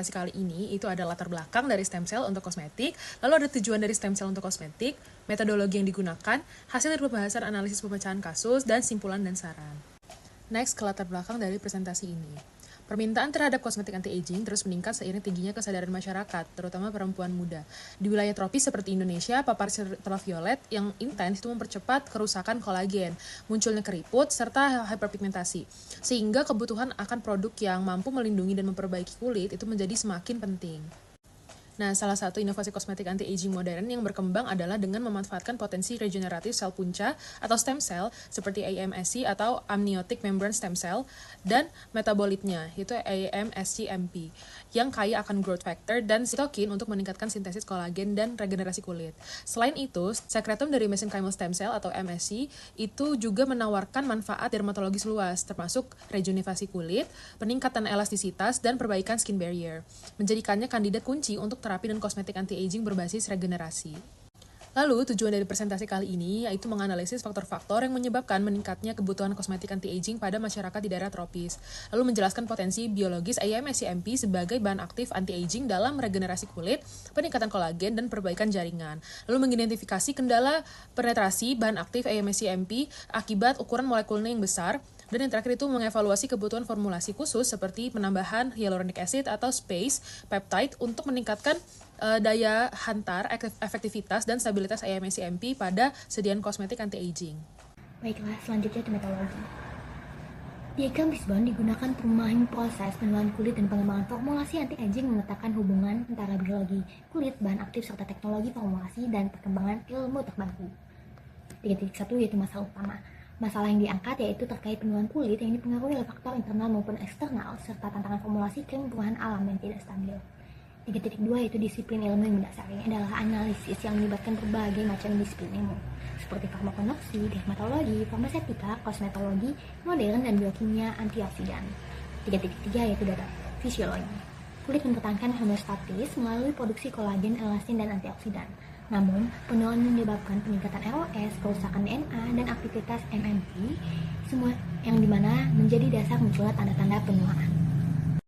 presentasi kali ini itu ada latar belakang dari stem cell untuk kosmetik, lalu ada tujuan dari stem cell untuk kosmetik, metodologi yang digunakan, hasil dari pembahasan analisis pemecahan kasus, dan simpulan dan saran. Next, ke latar belakang dari presentasi ini. Permintaan terhadap kosmetik anti-aging terus meningkat seiring tingginya kesadaran masyarakat, terutama perempuan muda. Di wilayah tropis seperti Indonesia, paparan ultraviolet yang intens itu mempercepat kerusakan kolagen, munculnya keriput, serta hiperpigmentasi. Sehingga kebutuhan akan produk yang mampu melindungi dan memperbaiki kulit itu menjadi semakin penting. Nah, salah satu inovasi kosmetik anti-aging modern yang berkembang adalah dengan memanfaatkan potensi regeneratif sel punca atau stem cell seperti AMSC atau amniotic membrane stem cell dan metabolitnya, yaitu AMSCMP, yang kaya akan growth factor dan sitokin untuk meningkatkan sintesis kolagen dan regenerasi kulit. Selain itu, sekretum dari mesenchymal stem cell atau MSC itu juga menawarkan manfaat dermatologis luas, termasuk rejuvenasi kulit, peningkatan elastisitas, dan perbaikan skin barrier, menjadikannya kandidat kunci untuk terapi dan kosmetik anti-aging berbasis regenerasi. Lalu, tujuan dari presentasi kali ini yaitu menganalisis faktor-faktor yang menyebabkan meningkatnya kebutuhan kosmetik anti-aging pada masyarakat di daerah tropis, lalu menjelaskan potensi biologis AMSCMP sebagai bahan aktif anti-aging dalam regenerasi kulit, peningkatan kolagen, dan perbaikan jaringan, lalu mengidentifikasi kendala penetrasi bahan aktif AMSCMP akibat ukuran molekulnya yang besar, dan yang terakhir itu mengevaluasi kebutuhan formulasi khusus seperti penambahan hyaluronic acid atau space peptide untuk meningkatkan daya hantar, efektivitas, dan stabilitas AMSCMP pada sediaan kosmetik anti-aging. Baiklah, selanjutnya dermatologi. Diagram Bisbon digunakan perumahan proses penuaan kulit dan pengembangan formulasi anti-aging memetakan hubungan antara biologi kulit, bahan aktif, serta teknologi formulasi dan perkembangan ilmu terbaru. 3.1 yaitu masalah utama. Masalah yang diangkat yaitu terkait penuaan kulit yang dipengaruhi oleh faktor internal maupun eksternal, serta tantangan formulasi krim perubahan alam yang tidak stabil. 3.2 yaitu disiplin ilmu yang mendasari adalah analisis yang melibatkan berbagai macam disiplin ilmu, seperti farmakologi, dermatologi, farmaseutika, kosmetologi, modern, dan biokimia antioksidan. 3.3 yaitu data fisiologi. Kulit mempertahankan homeostatis melalui produksi kolagen, elastin, dan antioksidan. Namun, penuaan menyebabkan peningkatan ROS, kerusakan DNA, dan aktivitas MMP, semua yang dimana menjadi dasar munculnya tanda-tanda penuaan.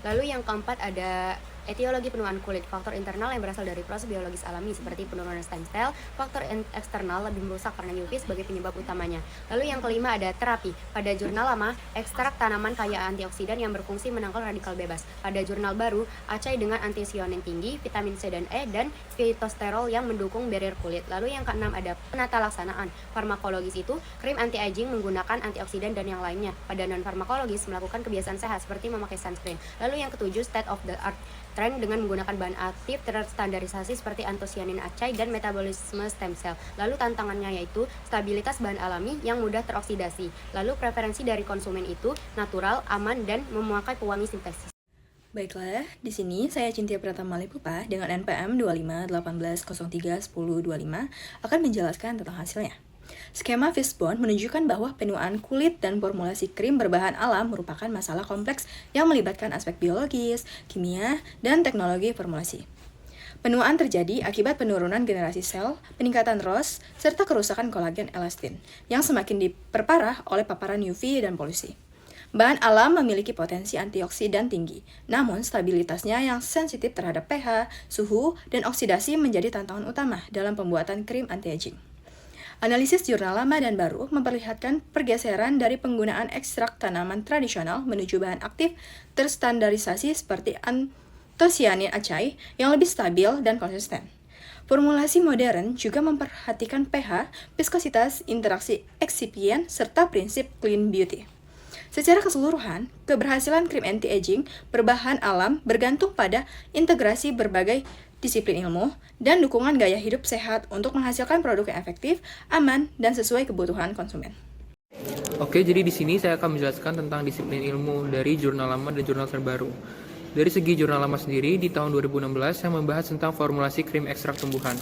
Lalu yang keempat ada etiologi penuaan kulit, faktor internal yang berasal dari proses biologis alami seperti penurunan stem cell, faktor eksternal lebih merusak karena UV sebagai penyebab utamanya. Lalu yang kelima ada terapi. Pada jurnal lama, ekstrak tanaman kaya antioksidan yang berfungsi menangkal radikal bebas. Pada jurnal baru, acai dengan antisionin tinggi, vitamin C dan E, dan fitosterol yang mendukung barrier kulit. Lalu yang keenam ada penata laksanaan. Farmakologis itu, krim anti-aging menggunakan antioksidan dan yang lainnya. Pada non-farmakologis, melakukan kebiasaan sehat seperti memakai sunscreen. Lalu yang ketujuh, state of the art. Tren dengan menggunakan bahan aktif terstandarisasi seperti antosianin acai dan metabolisme stem cell. Lalu tantangannya yaitu stabilitas bahan alami yang mudah teroksidasi. Lalu preferensi dari konsumen itu natural, aman, dan memakai pewangi sintesis. Baiklah, di sini saya Cynthia Pratama Lipupa dengan NPM 2518031025 akan menjelaskan tentang hasilnya. Skema Fishbone menunjukkan bahwa penuaan kulit dan formulasi krim berbahan alam merupakan masalah kompleks yang melibatkan aspek biologis, kimia, dan teknologi formulasi. Penuaan terjadi akibat penurunan generasi sel, peningkatan ROS, serta kerusakan kolagen elastin, yang semakin diperparah oleh paparan UV dan polusi. Bahan alam memiliki potensi antioksidan tinggi, namun stabilitasnya yang sensitif terhadap pH, suhu, dan oksidasi menjadi tantangan utama dalam pembuatan krim anti-aging. Analisis jurnal lama dan baru memperlihatkan pergeseran dari penggunaan ekstrak tanaman tradisional menuju bahan aktif terstandarisasi seperti antosianin acai yang lebih stabil dan konsisten. Formulasi modern juga memperhatikan pH, viskositas, interaksi eksipien, serta prinsip clean beauty. Secara keseluruhan, keberhasilan krim anti-aging berbahan alam bergantung pada integrasi berbagai disiplin ilmu, dan dukungan gaya hidup sehat untuk menghasilkan produk yang efektif, aman, dan sesuai kebutuhan konsumen. Oke, jadi di sini saya akan menjelaskan tentang disiplin ilmu dari jurnal lama dan jurnal terbaru. Dari segi jurnal lama sendiri, di tahun 2016 saya membahas tentang formulasi krim ekstrak tumbuhan.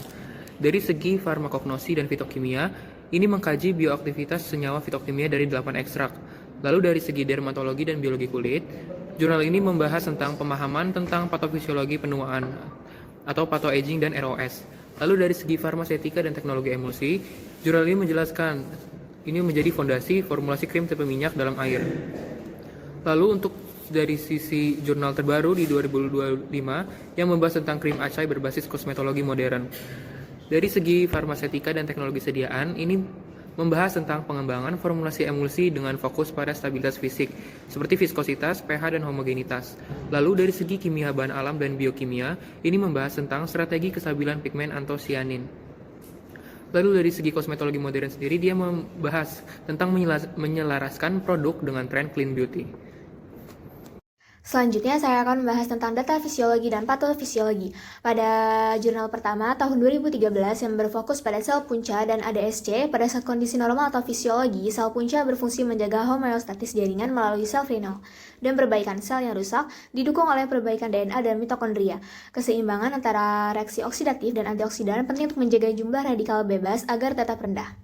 Dari segi farmakognosi dan fitokimia, ini mengkaji bioaktivitas senyawa fitokimia dari 8 ekstrak. Lalu dari segi dermatologi dan biologi kulit, jurnal ini membahas tentang pemahaman tentang patofisiologi penuaan atau pathoaging dan ROS. Lalu dari segi farmaseutika dan teknologi emulsi, jurnal ini menjelaskan ini menjadi fondasi formulasi krim tipe minyak dalam air. Lalu untuk dari sisi jurnal terbaru di 2025 yang membahas tentang krim acai berbasis kosmetologi modern. Dari segi farmasetika dan teknologi sediaan, ini membahas tentang pengembangan formulasi emulsi dengan fokus pada stabilitas fisik, seperti viskositas, pH, dan homogenitas. Lalu dari segi kimia bahan alam dan biokimia, ini membahas tentang strategi kestabilan pigmen antosianin. Lalu dari segi kosmetologi modern sendiri, dia membahas tentang menyelaraskan produk dengan tren clean beauty. Selanjutnya, saya akan membahas tentang data fisiologi dan patofisiologi. Pada jurnal pertama, tahun 2013 yang berfokus pada sel punca dan ADSC, pada saat kondisi normal atau fisiologi, sel punca berfungsi menjaga homeostatis jaringan melalui sel renal, dan perbaikan sel yang rusak didukung oleh perbaikan DNA dan mitokondria. Keseimbangan antara reaksi oksidatif dan antioksidan penting untuk menjaga jumlah radikal bebas agar tetap rendah.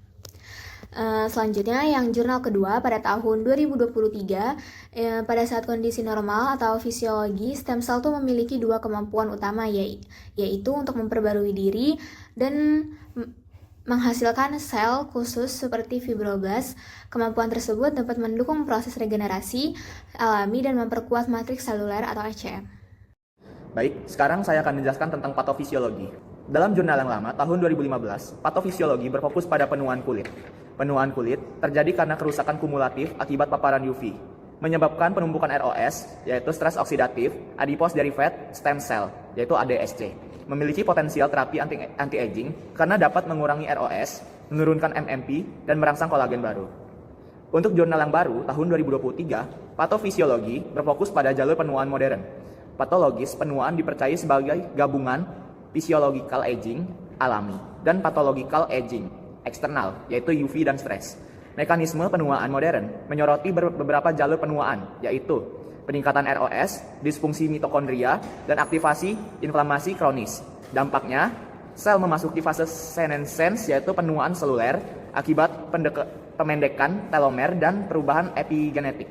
Selanjutnya yang jurnal kedua pada tahun 2023 pada saat kondisi normal atau fisiologi stem cell itu memiliki dua kemampuan utama yaitu untuk memperbarui diri dan menghasilkan sel khusus seperti fibroblast. Kemampuan tersebut dapat mendukung proses regenerasi alami dan memperkuat matriks seluler atau ECM. Baik, sekarang saya akan menjelaskan tentang patofisiologi. Dalam jurnal yang lama, tahun 2015, patofisiologi berfokus pada penuaan kulit. Penuaan kulit terjadi karena kerusakan kumulatif akibat paparan UV, menyebabkan penumpukan ROS, yaitu stres oksidatif, adipose derivated stem cell, yaitu ADSC. Memiliki potensial terapi anti-aging karena dapat mengurangi ROS, menurunkan MMP, dan merangsang kolagen baru. Untuk jurnal yang baru, tahun 2023, patofisiologi berfokus pada jalur penuaan modern. Patologis penuaan dipercayai sebagai gabungan physiological aging alami dan pathological aging eksternal, yaitu UV dan stres. Mekanisme penuaan modern menyoroti beberapa jalur penuaan, yaitu peningkatan ROS, disfungsi mitokondria, dan aktivasi inflamasi kronis. Dampaknya, sel memasuki fase senescence, yaitu penuaan seluler akibat pemendekan telomer dan perubahan epigenetik.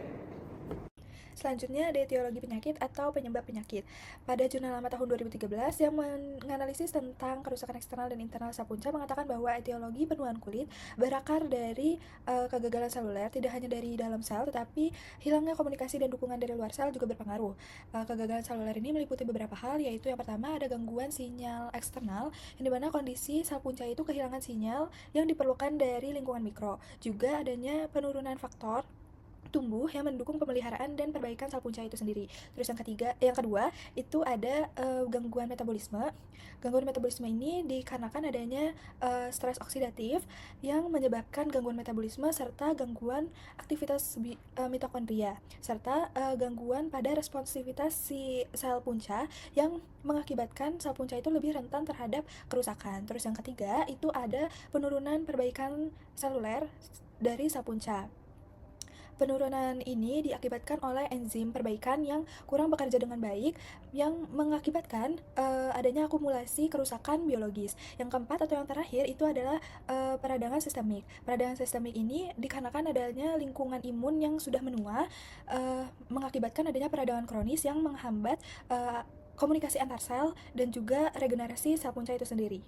Selanjutnya ada etiologi penyakit atau penyebab penyakit. Pada jurnal lama tahun 2013 yang menganalisis tentang kerusakan eksternal dan internal sel punca mengatakan bahwa etiologi penuaan kulit berakar dari kegagalan seluler, tidak hanya dari dalam sel tetapi hilangnya komunikasi dan dukungan dari luar sel juga berpengaruh. Kegagalan seluler ini meliputi beberapa hal, yaitu yang pertama ada gangguan sinyal eksternal yang dimana kondisi sel punca itu kehilangan sinyal yang diperlukan dari lingkungan mikro. Juga adanya penurunan faktor tumbuh yang mendukung pemeliharaan dan perbaikan sel punca itu sendiri. Terus yang kedua itu ada gangguan metabolisme. Gangguan metabolisme ini dikarenakan adanya stres oksidatif yang menyebabkan gangguan metabolisme serta gangguan aktivitas mitokondria serta gangguan pada responsivitas si sel punca yang mengakibatkan sel punca itu lebih rentan terhadap kerusakan. Terus yang ketiga itu ada penurunan perbaikan seluler dari sel punca. Penurunan ini diakibatkan oleh enzim perbaikan yang kurang bekerja dengan baik yang mengakibatkan adanya akumulasi kerusakan biologis. Yang keempat atau yang terakhir itu adalah peradangan sistemik. Peradangan sistemik ini dikarenakan adanya lingkungan imun yang sudah menua, mengakibatkan adanya peradangan kronis yang menghambat komunikasi antar sel dan juga regenerasi sel punca itu sendiri.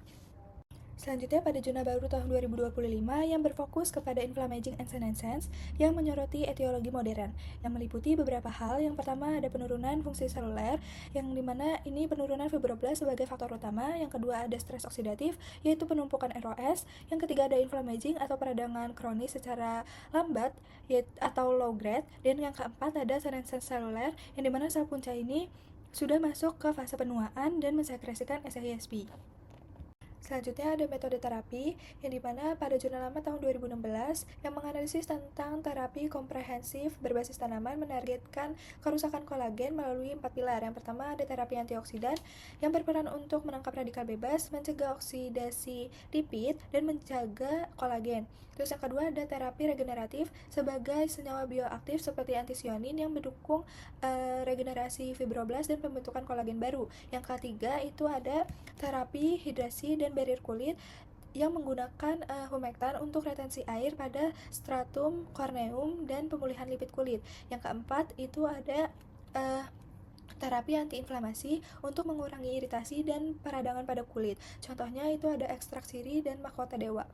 Selanjutnya pada jurnal baru tahun 2025 yang berfokus kepada inflammaging and senescence yang menyoroti etiologi modern yang meliputi beberapa hal. Yang pertama ada penurunan fungsi seluler yang dimana ini penurunan fibroblast sebagai faktor utama. Yang kedua ada stres oksidatif yaitu penumpukan ROS. Yang ketiga ada inflammaging atau peradangan kronis secara lambat atau low grade. Dan yang keempat ada senescence seluler yang dimana sel punca ini sudah masuk ke fase penuaan dan mensekresikan SHSP. Selanjutnya ada metode terapi yang dimana pada jurnal lama tahun 2016 yang menganalisis tentang terapi komprehensif berbasis tanaman menargetkan kerusakan kolagen melalui 4 pilar. Yang pertama ada terapi antioksidan yang berperan untuk menangkap radikal bebas, mencegah oksidasi lipid, dan menjaga kolagen. Terus yang kedua ada terapi regeneratif sebagai senyawa bioaktif seperti antisionin yang mendukung regenerasi fibroblast dan pembentukan kolagen baru. Yang ketiga itu ada terapi hidrasi dan barrier kulit yang menggunakan humektan untuk retensi air pada stratum corneum dan pemulihan lipid kulit. Yang keempat itu ada terapi antiinflamasi untuk mengurangi iritasi dan peradangan pada kulit. Contohnya itu ada ekstrak sirih dan mahkota dewa.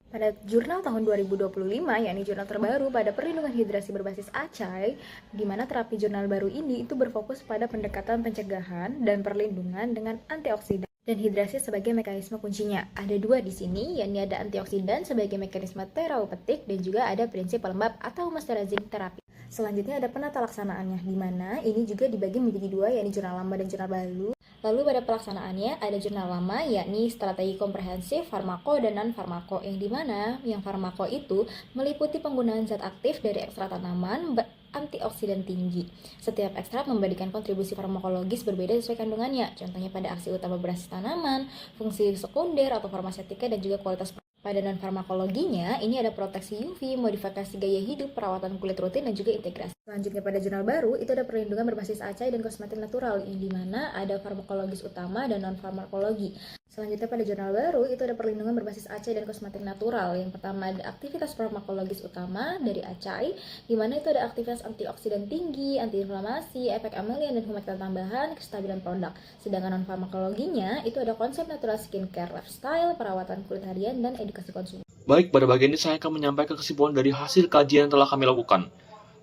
Pada jurnal tahun 2025, yakni jurnal terbaru pada perlindungan hidrasi berbasis ACAI, di mana terapi jurnal baru ini itu berfokus pada pendekatan pencegahan dan perlindungan dengan antioksidan dan hidrasi sebagai mekanisme kuncinya. Ada dua di sini, yakni ada antioksidan sebagai mekanisme terapeutik dan juga ada prinsip pelembab atau moisturizing terapi. Selanjutnya ada penata laksanaannya, di mana ini juga dibagi menjadi dua, yakni jurnal lama dan jurnal baru. Lalu pada pelaksanaannya ada jurnal lama, yakni strategi komprehensif, farmako, dan non-farmako, yang dimana yang farmako itu meliputi penggunaan zat aktif dari ekstrak tanaman antioksidan tinggi. Setiap ekstrak memberikan kontribusi farmakologis berbeda sesuai kandungannya, contohnya pada aksi utama berbasis tanaman, fungsi sekunder atau farmasetika, dan juga kualitas. Pada non-farmakologinya, ini ada proteksi UV, modifikasi gaya hidup, perawatan kulit rutin, dan juga integrasi. Selanjutnya pada jurnal baru, itu ada perlindungan berbasis ACAI dan kosmetik natural, yang dimana ada farmakologis utama dan non-farmakologi. Selanjutnya pada jurnal baru, itu ada perlindungan berbasis ACAI dan kosmetik natural. Yang pertama ada aktivitas farmakologis utama dari ACAI, dimana itu ada aktivitas antioksidan tinggi, antiinflamasi, efek amelian dan humektan tambahan, kestabilan produk. Sedangkan non-farmakologinya, itu ada konsep natural skincare, lifestyle, perawatan kulit harian, dan edukasi konsumen. Baik, pada bagian ini saya akan menyampaikan kesimpulan dari hasil kajian yang telah kami lakukan.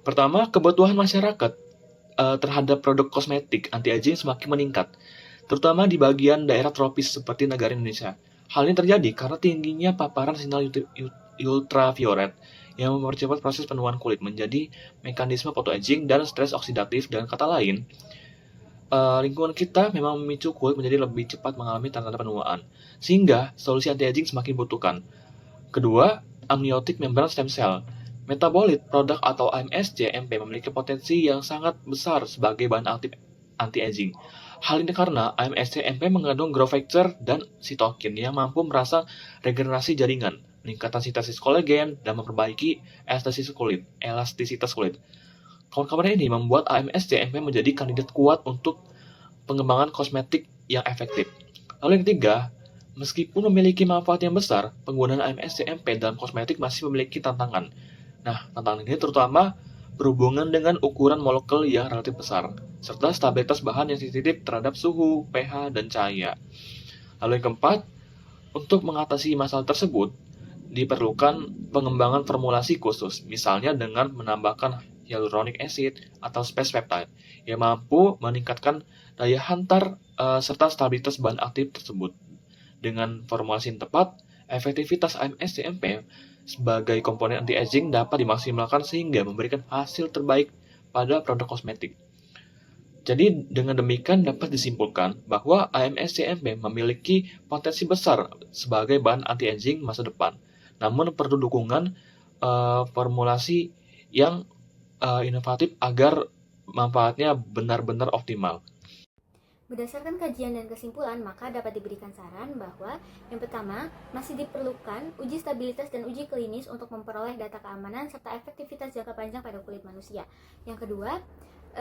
Pertama, kebutuhan masyarakat terhadap produk kosmetik anti-aging semakin meningkat, terutama di bagian daerah tropis seperti negara Indonesia. Hal ini terjadi karena tingginya paparan sinar ultraviolet yang mempercepat proses penuaan kulit menjadi mekanisme photoaging dan stres oksidatif. Dengan kata lain, lingkungan kita memang memicu kulit menjadi lebih cepat mengalami tanda-tanda penuaan, sehingga solusi anti-aging semakin dibutuhkan. Kedua, amniotik membran stem cell. Metabolit produk atau AMSC-MP memiliki potensi yang sangat besar sebagai bahan aktif anti-aging. Hal ini karena AMSC-MP mengandung growth factor dan sitokin yang mampu merangsang regenerasi jaringan, meningkatkan sintesis kolagen, dan memperbaiki elastisitas kulit. Kawan-kawan ini membuat AMSC-MP menjadi kandidat kuat untuk pengembangan kosmetik yang efektif. Lalu yang ketiga, meskipun memiliki manfaat yang besar, penggunaan AMSC-MP dalam kosmetik masih memiliki tantangan. Nah, tantangan ini terutama berhubungan dengan ukuran molekul yang relatif besar, serta stabilitas bahan yang sensitif terhadap suhu, pH, dan cahaya. Lalu yang keempat, untuk mengatasi masalah tersebut, diperlukan pengembangan formulasi khusus, misalnya dengan menambahkan hyaluronic acid atau space peptide, yang mampu meningkatkan daya hantar serta stabilitas bahan aktif tersebut. Dengan formulasi yang tepat, efektivitas AMSC-MP sebagai komponen anti-aging dapat dimaksimalkan sehingga memberikan hasil terbaik pada produk kosmetik. Jadi dengan demikian dapat disimpulkan bahwa AMSC-MP memiliki potensi besar sebagai bahan anti-aging masa depan. Namun perlu dukungan formulasi yang inovatif agar manfaatnya benar-benar optimal. Berdasarkan kajian dan kesimpulan, maka dapat diberikan saran bahwa yang pertama, masih diperlukan uji stabilitas dan uji klinis untuk memperoleh data keamanan serta efektivitas jangka panjang pada kulit manusia. Yang kedua,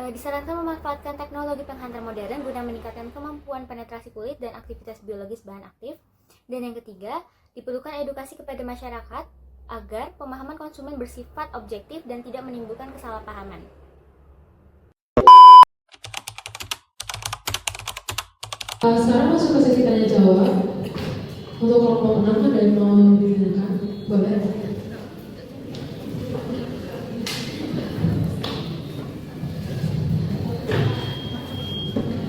disarankan memanfaatkan teknologi penghantar modern guna meningkatkan kemampuan penetrasi kulit dan aktivitas biologis bahan aktif. Dan yang ketiga, diperlukan edukasi kepada masyarakat agar pemahaman konsumen bersifat objektif dan tidak menimbulkan kesalahpahaman. Sekarang masuk ke sesi tanya jawab. Untuk kelompok 6 ada yang mau digunakan, boleh.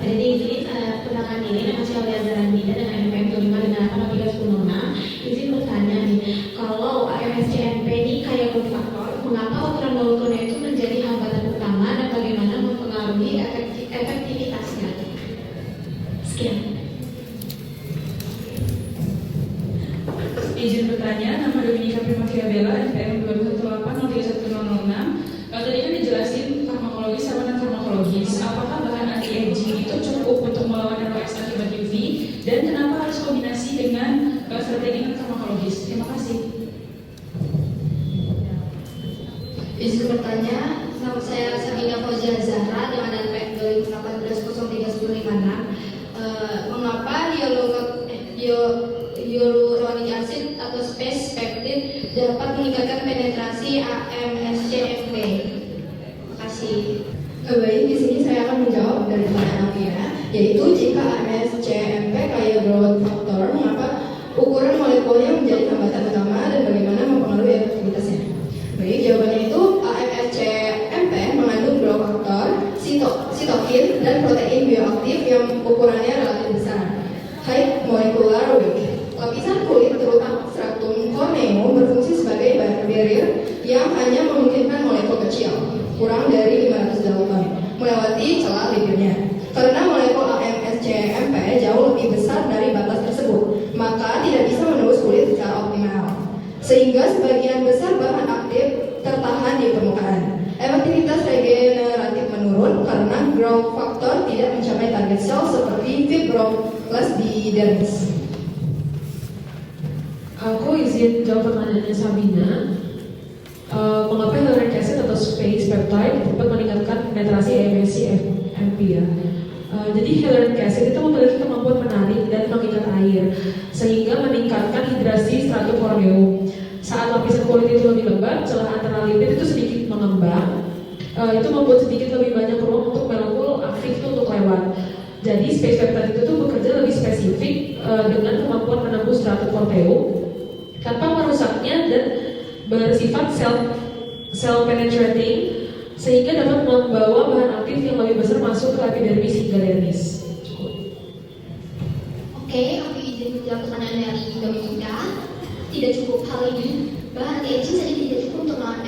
Jadi ini undangan ini nama saya Liana Randina dengan NPM 25 izin bertanya nih, kalau AMSC-MP ini kayak multifaktor, mengapa ukuran molekulnya itu menjadi hambatan utama dan bagaimana mempengaruhi efektivitasnya? Sekian. Izin bertanya, nama Dominika Primakiabella, NPM 218-03106. Tadi kan dijelasin farmakologis sama non-farmakologis. Apakah bahan anti-aging itu cukup untuk melawan ROX akibat UV? Dan kenapa harus kombinasi dengan strategi non-farmakologis? Terima kasih. Izin bertanya, nama saya Sabina Fauzia Zahra dengan NPM 2018-031056. Mengapa hyaluronic acid atau space peptide dapat meningkatkan penetrasi AMSC-MP? Terima kasih. Baik, di sini saya akan menjawab dari pertanyaan Alvia, yaitu jika AMSC-MP kaya growth factor, mengapa ukuran molekulnya menjadi hambatan utama dan sehingga sebagian besar bahan aktif tertahan di permukaan. Efektivitas regeneratif menurun karena growth factor tidak mencapai target sel seperti fibroblas di dermis. Aku izin jawab pertanyaannya Sabina. Mengapa hyaluronic acid atau space peptide dapat meningkatkan penetrasi MSC-MP ya? Jadi hyaluronic acid itu memiliki kemampuan menarik dan mengikat air, sehingga meningkatkan hidrasi stratum corneum. Saat lapisan kulit itu lebih lebat, celah antara lipid itu sedikit mengembang. Itu membuat sedikit lebih banyak ruang untuk molekul aktif itu untuk lewat. Jadi space peptide itu tuh bekerja lebih spesifik dengan kemampuan menembus stratum corneum tanpa merusaknya dan bersifat cell penetrating, sehingga dapat membawa bahan aktif yang lebih besar masuk ke epidermis hingga dermis. Oke, aku izin menjawab pertanyaan dari Dominika. Tidak cukup hal ini, bahan anti-aging saja tidak cukup untuk melawan